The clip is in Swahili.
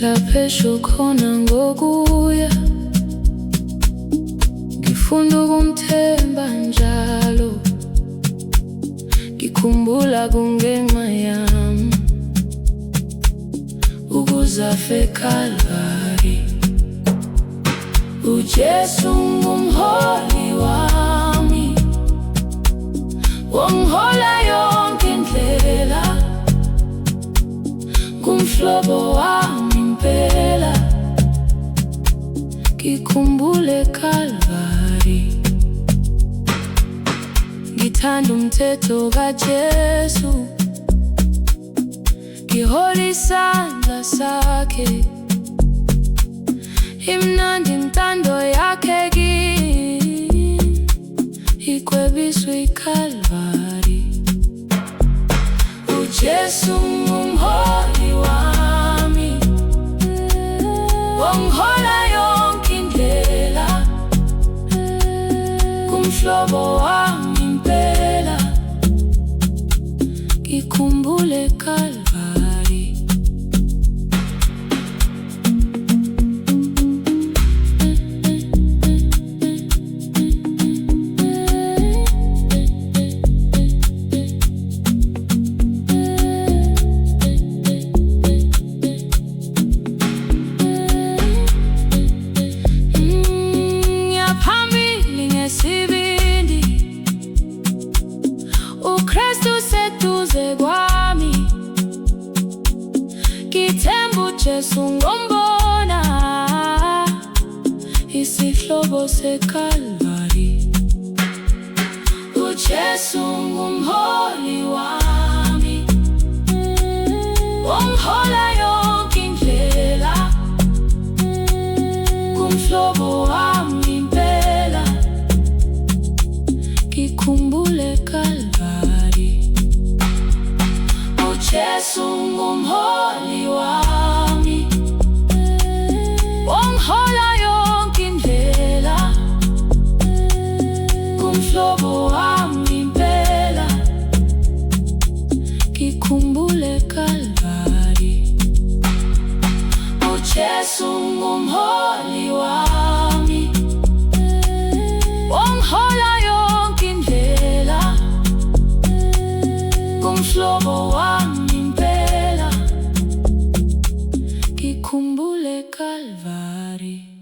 Laphesho khona ngokuya, ngifuna ukumthemba njalo. Ngikhumbula kungenxa yami ukuzafa eCalvary. uJesu ngumholi wami, wangihola yonke indlela. Ngumhlobo wami impela, ngikhumbule eCalvary. Ngithanda umthetho kaJesu, ngihola isandla sakhe. Imnandi intando yakhe kimi, ikwebiswe iCalvary. uJesu ngumholi wami, wangihola yonke indlela. Ngumhlobo wami impela, ngikhumbule eCalvary. uKristu seduze kwami, ngithemba uJesu ngombona, isihlobo seCalvary. uJesu ngumholi wami, wangihola yonke indlela. Ngumhlobo wami impela, ngikhumbule eCalvary. uJesu ngumholi wami, wangihola yonke indlela. Ngumhlobo wami impela, ngikhumbule eCalvary. uJesu ngumholi wami, wangihola yonke indlela. Ngumhlobo wami impela, ngikhumbule eCalvary.